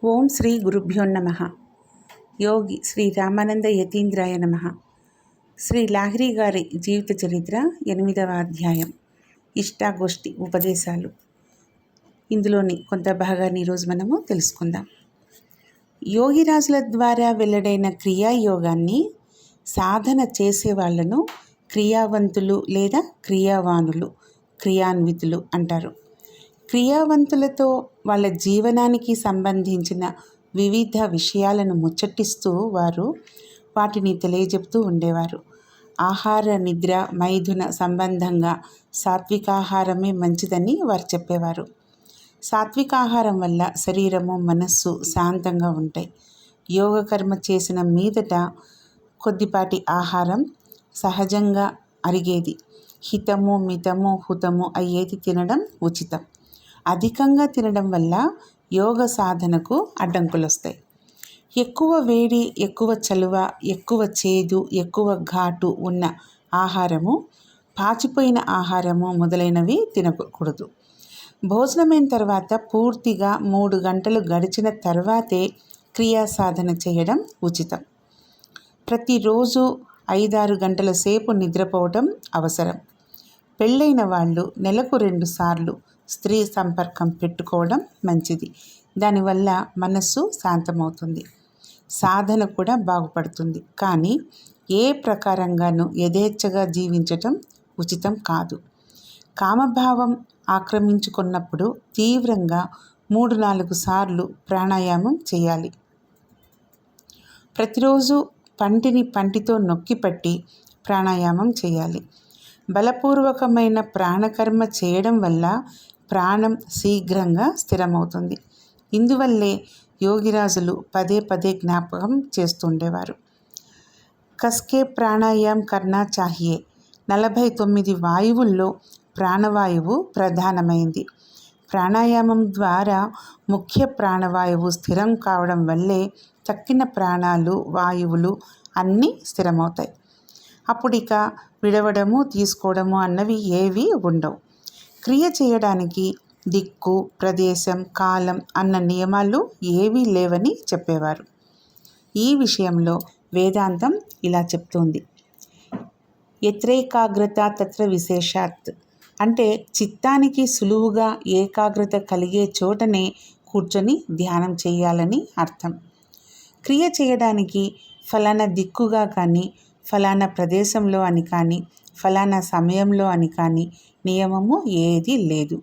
ఓం శ్రీ గురుభ్యో నమ. యోగి శ్రీ రామానంద యతీంద్రాయ నమ. శ్రీ లాహిరి గారి జీవిత చరిత్ర 8వ అధ్యాయం, ఇష్టాగోష్ఠి ఉపదేశాలు. ఇందులోని కొంత భాగాన్ని ఈరోజు మనము తెలుసుకుందాం. యోగిరాజుల ద్వారా వెల్లడైన క్రియాయోగాన్ని సాధన చేసే వాళ్ళను క్రియావంతులు లేదా క్రియావానులు, క్రియాన్వితులు అంటారు. క్రియావంతులతో వాళ్ళ జీవనానికి సంబంధించిన వివిధ విషయాలను ముచ్చటిస్తూ వారు వాటిని తెలియజెప్తూ ఉండేవారు. ఆహార నిద్ర మైథున సంబంధంగా సాత్వికాహారమే మంచిదని వారు చెప్పేవారు. సాత్వికాహారం వల్ల శరీరము మనస్సు శాంతంగా ఉంటాయి. యోగకర్మ చేసిన మీదట కొద్దిపాటి ఆహారం సహజంగా అరిగేది. హితము మితము హుతము అయ్యేది తినడం ఉచితం. అధికంగా తినడం వల్ల యోగ సాధనకు అడ్డంకులు వస్తాయి. ఎక్కువ వేడి, ఎక్కువ చలువ, ఎక్కువ చేదు, ఎక్కువ ఘాటు ఉన్న ఆహారము, పాచిపోయిన ఆహారము మొదలైనవి తినకూడదు. భోజనమైన తర్వాత పూర్తిగా 3 గంటలు గడిచిన తర్వాతే క్రియా సాధన చేయడం ఉచితం. ప్రతిరోజు 5-6 గంటల సేపు నిద్రపోవటం అవసరం. పెళ్ళైన వాళ్ళు నెలకు 2 సార్లు స్త్రీ సంపర్కం పెట్టుకోవడం మంచిది. దానివల్ల మనస్సు శాంతమవుతుంది, సాధన కూడా బాగుపడుతుంది. కానీ ఏ ప్రకారంగానూ యథేచ్ఛగా జీవించటం ఉచితం కాదు. కామభావం ఆక్రమించుకున్నప్పుడు తీవ్రంగా 3-4 సార్లు ప్రాణాయామం చేయాలి. ప్రతిరోజు పంటిని పంటితో నొక్కిపట్టి ప్రాణాయామం చేయాలి. బలపూర్వకమైన ప్రాణకర్మ చేయడం వల్ల ప్రాణం శీఘ్రంగా స్థిరమవుతుంది. ఇందువల్లే యోగిరాజులు పదే పదే జ్ఞాపకం చేస్తుండేవారు. కస్కే ప్రాణాయామ్ కర్నా చాహియే. 49 వాయువుల్లో ప్రాణవాయువు ప్రధానమైంది. ప్రాణాయామం ద్వారా ముఖ్య ప్రాణవాయువు స్థిరం కావడం వల్లే తక్కిన ప్రాణాలు వాయువులు అన్నీ స్థిరమవుతాయి. అప్పుడిక విడవడము తీసుకోవడము అన్నవి ఏవీ ఉండవు. క్రియ చేయడానికి దిక్కు, ప్రదేశం, కాలం అన్న నియమాలు ఏవీ లేవని చెప్పేవారు. ఈ విషయంలో వేదాంతం ఇలా చెప్తోంది: యత్రైకాగ్రత తత్ర విశేషాత్. అంటే చిత్తానికి సులువుగా ఏకాగ్రత కలిగే చోటనే కూర్చొని ధ్యానం చేయాలని అర్థం. క్రియ చేయడానికి ఫలానా దిక్కుగా కానీ, ఫలానా ప్రదేశంలో అని కానీ, ఫలానా సమయంలో అని కానీ నియమము ఏదీ లేదు.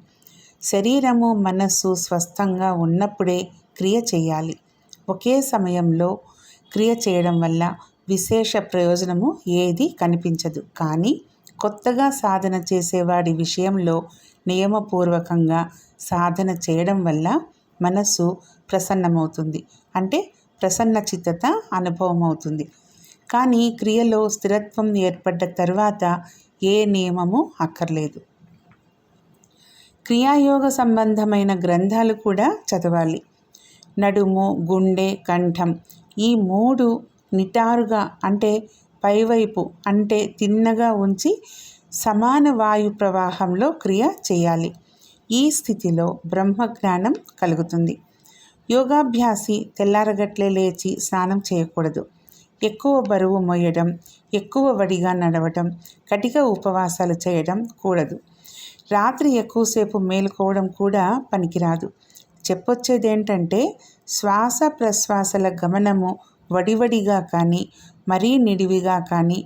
శరీరము మనస్సు స్వస్థంగా ఉన్నప్పుడే క్రియ చేయాలి. ఒకే సమయంలో క్రియ చేయడం వల్ల విశేష ప్రయోజనము ఏదీ కనిపించదు. కానీ కొత్తగా సాధన చేసేవాడి విషయంలో నియమపూర్వకంగా సాధన చేయడం వల్ల మనస్సు ప్రసన్నమవుతుంది. అంటే ప్రసన్న చిత్తత అనుభవం అవుతుంది. కానీ క్రియలో స్థిరత్వం ఏర్పడ్డ తర్వాత ఏ నియమము అక్కర్లేదు. క్రియాయోగ సంబంధమైన గ్రంథాలు కూడా చదవాలి. నడుము, గుండె, కంఠం ఈ 3 నిటారుగా అంటే పైవైపు అంటే తిన్నగా ఉంచి సమాన వాయు ప్రవాహంలో క్రియ చేయాలి. ఈ స్థితిలో బ్రహ్మజ్ఞానం కలుగుతుంది. యోగాభ్యాసి తెల్లారగట్లే లేచి స్నానం చేయకూడదు. ఎక్కువ బరువు మోయడం, ఎక్కువ వడిగా నడవటం, కటిక ఉపవాసాలు చేయడం కూడదు. రాత్రి ఎక్కువసేపు మేలుకోవడం కూడా పనికిరాదు. చెప్పొచ్చేదేంటంటే శ్వాస ప్రశ్వాసల గమనము వడివడిగా కానీ మరీ నిడివిగా కానీ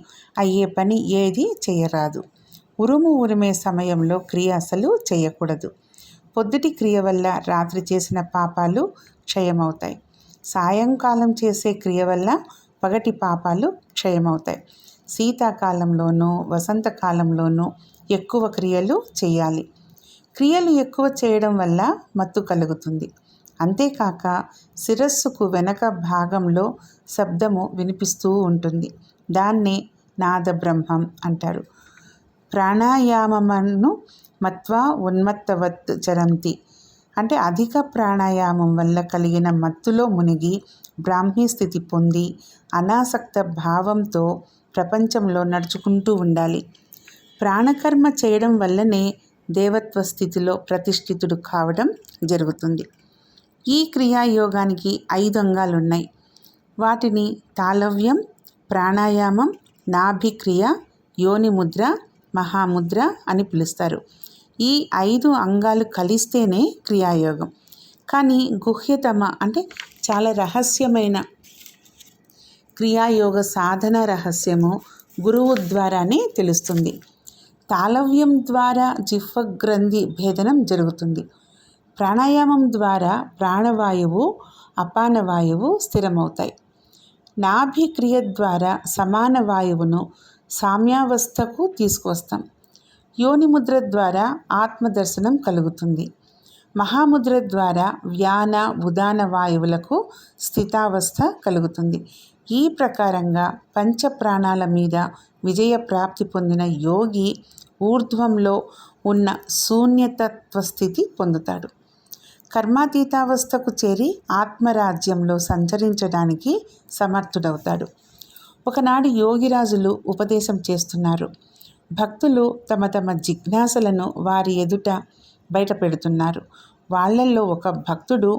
అయ్యే పని ఏది చేయరాదు. ఉరుమే సమయంలో క్రియ అసలు చేయకూడదు. పొద్దుటి క్రియ వల్ల రాత్రి చేసిన పాపాలు క్షయమవుతాయి. సాయంకాలం చేసే క్రియ వల్ల పగటి పాపాలు క్షయమవుతాయి. శీతాకాలంలోనూ వసంతకాలంలోనూ ఎక్కువ క్రియలు చేయాలి. క్రియలు ఎక్కువ చేయడం వల్ల మత్తు కలుగుతుంది. అంతేకాక శిరస్సుకు వెనక భాగంలో శబ్దము వినిపిస్తూ ఉంటుంది. దాన్నే నాదబ్రహ్మం అంటారు. ప్రాణాయామమును మత్వా ఉన్మత్తవత్ చరంతి. అంటే అధిక ప్రాణాయామం వల్ల కలిగిన మత్తులో మునిగి బ్రాహ్మీ స్థితి పొంది అనాసక్త భావంతో ప్రపంచంలో నడుచుకుంటూ ఉండాలి. ప్రాణకర్మ చేయడం వల్లనే దేవత్వ స్థితిలో ప్రతిష్ఠితుడు కావడం జరుగుతుంది. ఈ క్రియాయోగానికి 5 అంగాలున్నాయి. వాటిని తాళవ్యం, ప్రాణాయామం, నాభిక్రియ, యోనిముద్ర, మహాముద్ర అని పిలుస్తారు. ఈ 5 అంగాలు కలిస్తేనే క్రియాయోగం. కానీ గుహ్యతమ అంటే చాలా రహస్యమైన క్రియాయోగ సాధన రహస్యము గురువు ద్వారానే తెలుస్తుంది. తాళవ్యం ద్వారా జిహ్వ గ్రంథి భేదనం జరుగుతుంది. ప్రాణాయామం ద్వారా ప్రాణవాయువు, అపానవాయువు స్థిరమవుతాయి. నాభిక్రియ ద్వారా సమాన వాయువును సామ్యావస్థకు తీసుకువస్తాం. యోనిముద్ర ద్వారా ఆత్మదర్శనం కలుగుతుంది. మహాముద్ర ద్వారా వ్యాన, ఉదాన వాయువులకు స్థితావస్థ కలుగుతుంది. ఈ ప్రకారంగా పంచప్రాణాల మీద విజయ ప్రాప్తి పొందిన యోగి ఊర్ధ్వంలో ఉన్న శూన్యతత్వ స్థితి పొందుతాడు. కర్మాతీతావస్థకు చేరి ఆత్మరాజ్యంలో సంచరించడానికి సమర్థుడవుతాడు. ఒకనాడు యోగిరాజులు ఉపదేశం చేస్తున్నారు. భక్తులు తమ తమ జిజ్ఞాసలను వారి ఎదుట బయట పెడుతున్నారు. వాళ్ళల్లో ఒక భక్తుడు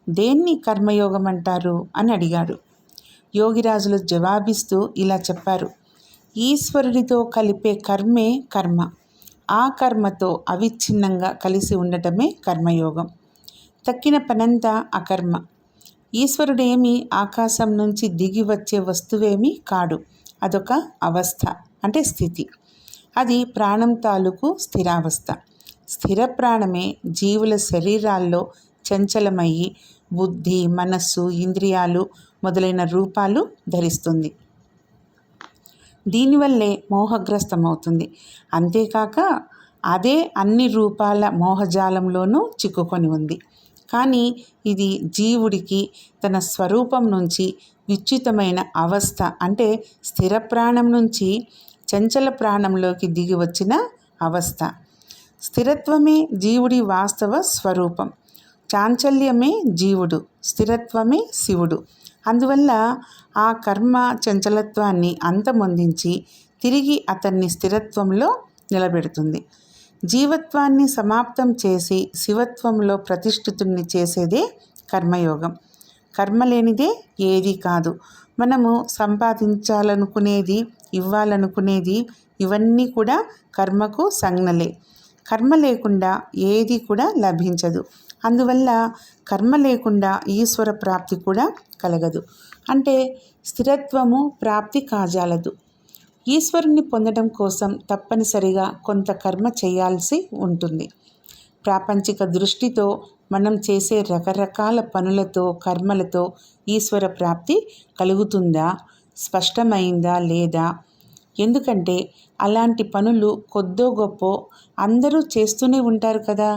దేన్ని కర్మయోగం అంటారు అని అడిగాడు. యోగిరాజులు జవాబిస్తూ ఇలా చెప్పారు: ఈశ్వరుడితో కలిపే కర్మే కర్మ. ఆ కర్మతో అవిచ్ఛిన్నంగా కలిసి ఉండటమే కర్మయోగం. తక్కిన పనంతా అకర్మ. ఈశ్వరుడేమి ఆకాశం నుంచి దిగి వచ్చే వస్తువేమీ కాడు. అదొక అవస్థ అంటే స్థితి. అది ప్రాణం తాలూకు స్థిరావస్థ. స్థిర ప్రాణమే జీవుల శరీరాల్లో చంచలమయ్యి బుద్ధి, మనస్సు, ఇంద్రియాలు మొదలైన రూపాలు ధరిస్తుంది. దీనివల్లే మోహగ్రస్తమవుతుంది. అంతేకాక అదే అన్ని రూపాల మోహజాలంలోనూ చిక్కుకొని ఉంది. కానీ ఇది జీవుడికి తన స్వరూపం నుంచి విచ్యుతమైన అవస్థ అంటే స్థిర ప్రాణం నుంచి చంచల ప్రాణంలోకి దిగి వచ్చిన అవస్థ. స్థిరత్వమే జీవుడి వాస్తవ స్వరూపం. చాంచల్యమే జీవుడు, స్థిరత్వమే శివుడు. అందువల్ల ఆ కర్మ చంచలత్వాన్ని అంతమొందించి తిరిగి అతన్ని స్థిరత్వంలో నిలబెడుతుంది. జీవత్వాన్ని సమాప్తం చేసి శివత్వంలో ప్రతిష్ఠితుణ్ణి చేసేదే కర్మయోగం. కర్మ లేనిదే ఏదీ కాదు. మనము సంపాదించాలనుకునేది, ఇవ్వాలనుకునేది ఇవన్నీ కూడా కర్మకు సంజ్ఞలే. కర్మ లేకుండా ఏది కూడా లభించదు. అందువల్ల కర్మ లేకుండా ఈశ్వర ప్రాప్తి కూడా కలగదు. అంటే స్థిరత్వము ప్రాప్తి కాజాలదు. ఈశ్వరుణ్ణి పొందడం కోసం తప్పనిసరిగా కొంత కర్మ చేయాల్సి ఉంటుంది. ప్రాపంచిక దృష్టితో మనం చేసే రకరకాల పనులతో, కర్మలతో ఈశ్వర ప్రాప్తి కలుగుతుందా, స్పష్టమైందా లేదా? ఎందుకంటే అలాంటి పనులు కొద్దో గొప్పో అందరూ చేస్తూనే ఉంటారు కదా.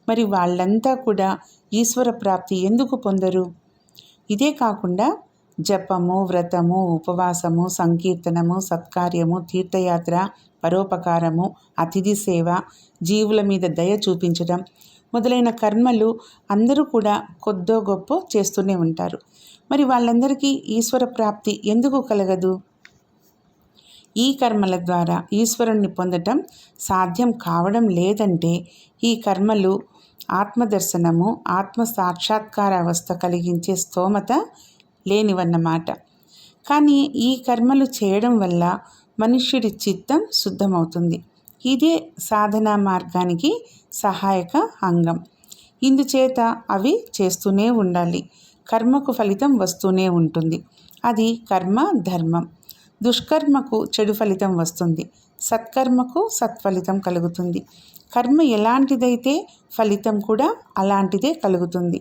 మరి వాళ్ళంతా కూడా ఈశ్వర ప్రాప్తి ఎందుకు పొందరు? ఇదే కాకుండా జపము, వ్రతము, ఉపవాసము, సంకీర్తనము, సత్కార్యము, తీర్థయాత్ర, పరోపకారము, అతిథి సేవ, జీవుల మీద దయ చూపించడం మొదలైన కర్మలు అందరూ కూడా కొద్దో గొప్పో చేస్తూనే ఉంటారు. మరి వాళ్ళందరికీ ఈశ్వర ప్రాప్తి ఎందుకు కలగదు? ఈ కర్మల ద్వారా ఈశ్వరుణ్ణి పొందటం సాధ్యం కావడం లేదంటే ఈ కర్మలు ఆత్మదర్శనము, ఆత్మ సాక్షాత్కార అవస్థ కలిగించే స్తోమత లేనివన్నమాట. కానీ ఈ కర్మలు చేయడం వల్ల మనుష్యుడి చిత్తం శుద్ధమవుతుంది. ఇదే సాధనా మార్గానికి సహాయక అంగం. ఇందుచేత అవి చేస్తూనే ఉండాలి. కర్మకు ఫలితం వస్తూనే ఉంటుంది. అది కర్మ ధర్మం. దుష్కర్మకు చెడు ఫలితం వస్తుంది. సత్కర్మకు సత్ఫలితం కలుగుతుంది. కర్మ ఎలాంటిదైతే ఫలితం కూడా అలాంటిదే కలుగుతుంది.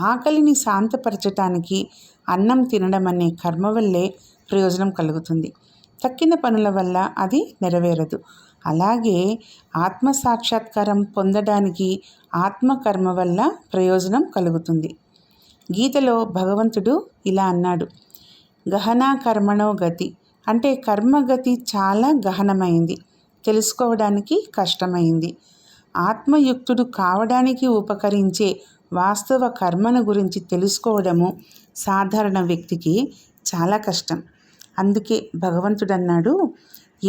ఆకలిని శాంతపరచటానికి అన్నం తినడం అనే కర్మ వల్లే ప్రయోజనం కలుగుతుంది. తక్కిన పనుల వల్ల అది నెరవేరదు. అలాగే ఆత్మసాక్షాత్కారం పొందడానికి ఆత్మకర్మ వల్ల ప్రయోజనం కలుగుతుంది. గీతలో భగవంతుడు ఇలా అన్నాడు: గహనా కర్మణో గతి. అంటే కర్మగతి చాలా గహనమైంది, తెలుసుకోవడానికి కష్టమైంది. ఆత్మయుక్తుడు కావడానికి ఉపకరించే వాస్తవ కర్మను గురించి తెలుసుకోవడము సాధారణ వ్యక్తికి చాలా కష్టం. అందుకే భగవంతుడన్నాడు,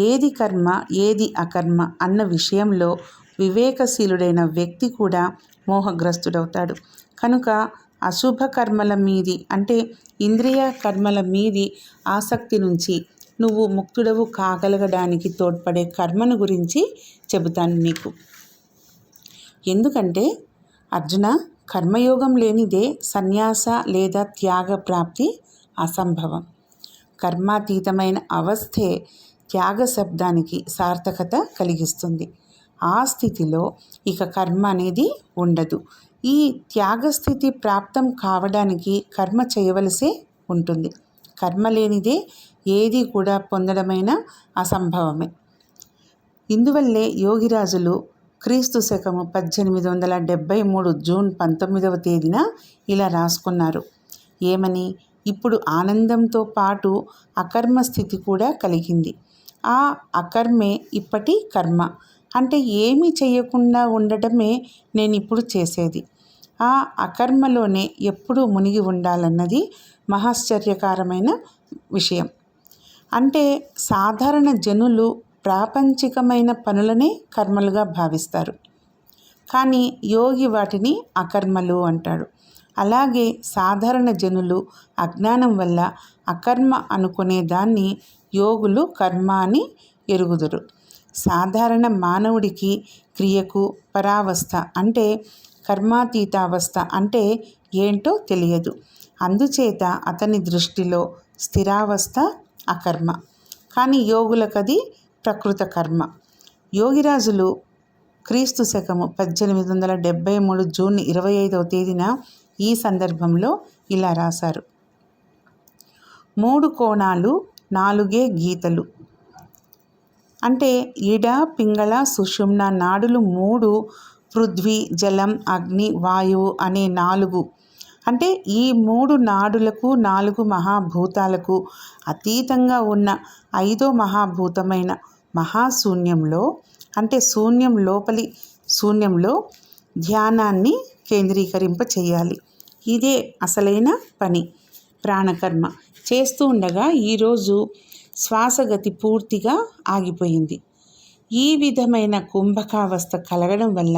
ఏది కర్మ ఏది అకర్మ అన్న విషయంలో వివేకశీలుడైన వ్యక్తి కూడా మోహగ్రస్తుడవుతాడు. కనుక అశుభ కర్మల మీది అంటే ఇంద్రియ కర్మల మీది ఆసక్తి నుంచి నువ్వు ముక్తుడవు కాగలగడానికి తోడ్పడే కర్మను గురించి చెబుతాను నీకు. ఎందుకంటే అర్జున, కర్మయోగం లేనిదే సన్యాస లేదా త్యాగ ప్రాప్తి అసంభవం. కర్మాతీతమైన అవస్థే త్యాగ శబ్దానికి సార్థకత కలిగిస్తుంది. ఆ స్థితిలో ఇక కర్మ అనేది ఉండదు. ఈ త్యాగస్థితి ప్రాప్తం కావడానికి కర్మ చేయవలసే ఉంటుంది. కర్మ లేనిదే ఏది కూడా పొందడమైన అసంభవమే. ఇందువల్లే యోగిరాజులు క్రీస్తు శకము 1873 జూన్ 19వ తేదీన ఇలా రాసుకున్నారు. ఏమని? ఇప్పుడు ఆనందంతో పాటు అకర్మ స్థితి కూడా కలిగింది. ఆ అకర్మే ఇప్పటి కర్మ. అంటే ఏమీ చేయకుండా ఉండటమే నేను ఇప్పుడు చేసేది. ఆ అకర్మలోనే ఎప్పుడూ మునిగి ఉండాలన్నది మహాశ్చర్యకరమైన విషయం. అంటే సాధారణ జనులు ప్రాపంచికమైన పనులనే కర్మలుగా భావిస్తారు, కానీ యోగి వాటిని అకర్మలు అంటాడు. అలాగే సాధారణ జనులు అజ్ఞానం వల్ల అకర్మ అనుకునే దాన్ని యోగులు కర్మ అని ఎరుగుదురు. సాధారణ మానవుడికి క్రియకు పరావస్థ అంటే కర్మాతీతావస్థ అంటే ఏంటో తెలియదు. అందుచేత అతని దృష్టిలో స్థిరావస్థ అకర్మ, కానీ యోగులకది ప్రకృత కర్మ. యోగిరాజులు క్రీస్తు శకము 1873 జూన్ 25వ తేదీన ఈ సందర్భంలో ఇలా రాశారు. 3 కోణాలు 4 గీతలు అంటే ఇడ, పింగళ, సుషుమ్న నాడులు 3, పృథ్వీ, జలం, అగ్ని, వాయువు అనే 4 అంటే ఈ 3 నాడులకు 4 మహాభూతాలకు అతీతంగా ఉన్న 5వ మహాభూతమైన మహాశూన్యంలో అంటే శూన్యం లోపలి శూన్యంలో ధ్యానాన్ని కేంద్రీకరింప చేయాలి. ఇదే అసలైన పని, ప్రాణకర్మ. చేస్తూ ఉండగా ఈరోజు శ్వాసగతి పూర్తిగా ఆగిపోయింది. ఈ విధమైన కుంభకావస్థ కలగడం వల్ల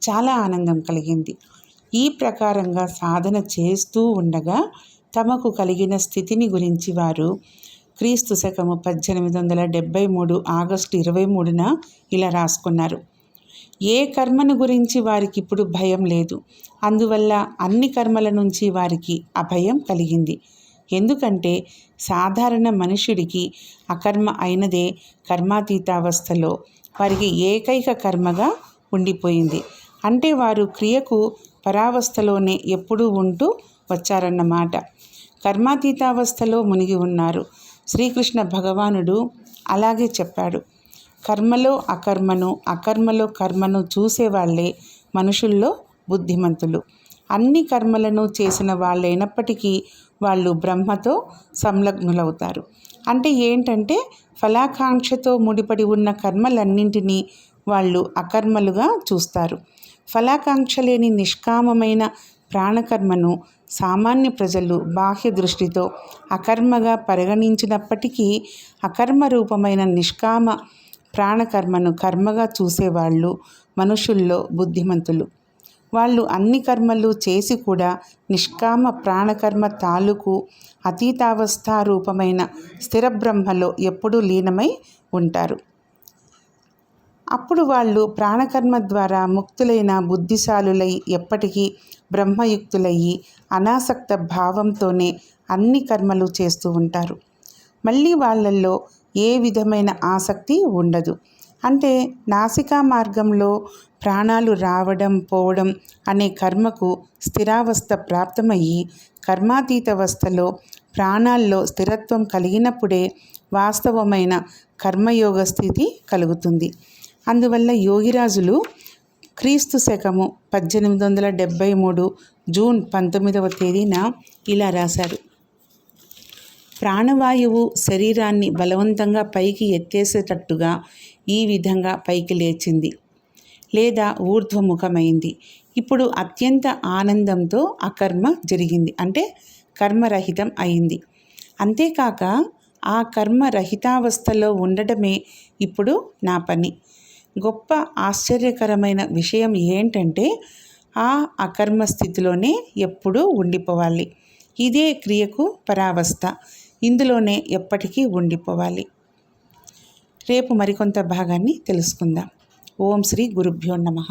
చాలా ఆనందం కలిగింది. ఈ ప్రకారంగా సాధన చేస్తూ ఉండగా తమకు కలిగిన స్థితిని గురించి వారు క్రీస్తు శకము 1873 ఆగస్టు 23న ఇలా రాసుకున్నారు. ఏ కర్మను గురించి వారికి ఇప్పుడు భయం లేదు. అందువల్ల అన్ని కర్మల నుంచి వారికి అభయం కలిగింది. ఎందుకంటే సాధారణ మనుష్యుడికి అకర్మ అయినదే కర్మాతీతావస్థలో వారికి ఏకైక కర్మగా ఉండిపోయింది. అంటే వారు క్రియకు పరావస్థలోనే ఎప్పుడూ ఉంటూ వచ్చారన్నమాట. కర్మాతీతావస్థలో మునిగి ఉన్నారు. శ్రీకృష్ణ భగవానుడు అలాగే చెప్పాడు. కర్మలో అకర్మను, అకర్మలో కర్మను చూసేవాళ్లే మనుషుల్లో బుద్ధిమంతులు. అన్ని కర్మలను చేసిన వాళ్ళైనప్పటికీ వాళ్ళు బ్రహ్మతో సంలగ్నులవుతారు. అంటే ఏంటంటే ఫలాకాంక్షతో ముడిపడి ఉన్న కర్మలన్నింటినీ వాళ్ళు అకర్మలుగా చూస్తారు. ఫలాకాంక్ష లేని నిష్కామమైన ప్రాణకర్మను సామాన్య ప్రజలు బాహ్య దృష్టితో అకర్మగా పరిగణించినప్పటికీ అకర్మ రూపమైన నిష్కామ ప్రాణకర్మను కర్మగా చూసేవాళ్ళు మనుషుల్లో బుద్ధిమంతులు. వాళ్ళు అన్ని కర్మలు చేసి కూడా నిష్కామ ప్రాణకర్మ తాలూకు అతీతావస్థారూపమైన స్థిరబ్రహ్మలో ఎప్పుడూ లీనమై ఉంటారు. అప్పుడు వాళ్ళు ప్రాణకర్మ ద్వారా ముక్తులైన బుద్ధిశాలులై ఎప్పటికీ బ్రహ్మయుక్తులయ్యి అనాసక్త భావంతోనే అన్ని కర్మలు చేస్తూ ఉంటారు. మళ్ళీ వాళ్ళల్లో ఏ విధమైన ఆసక్తి ఉండదు. అంటే నాసికా మార్గంలో ప్రాణాలు రావడం పోవడం అనే కర్మకు స్థిరావస్థ ప్రాప్తమయ్యి కర్మాతీతావస్థలో ప్రాణాల్లో స్థిరత్వం కలిగినప్పుడే వాస్తవమైన కర్మయోగ స్థితి కలుగుతుంది. అందువల్ల యోగిరాజులు క్రీస్తు శకము 1873 జూన్ 19వ తేదీన ఇలా రాశారు. ప్రాణవాయువు శరీరాన్ని బలవంతంగా పైకి ఎత్తేసేటట్టుగా ఈ విధంగా పైకి లేచింది లేదా ఊర్ధ్వముఖమైంది. ఇప్పుడు అత్యంత ఆనందంతో అకర్మ జరిగింది, అంటే కర్మరహితం అయింది. అంతేకాక ఆ కర్మరహితావస్థలో ఉండటమే ఇప్పుడు నా పని. గొప్ప ఆశ్చర్యకరమైన విషయం ఏంటంటే ఆ అకర్మ స్థితిలోనే ఎప్పుడూ ఉండిపోవాలి. ఇదే క్రియకు పరావస్థ. ఇందులోనే ఎప్పటికీ ఉండిపోవాలి. రేపు మరికొంత భాగాన్ని తెలుసుకుందాం. ఓం శ్రీ గురుభ్యో నమః.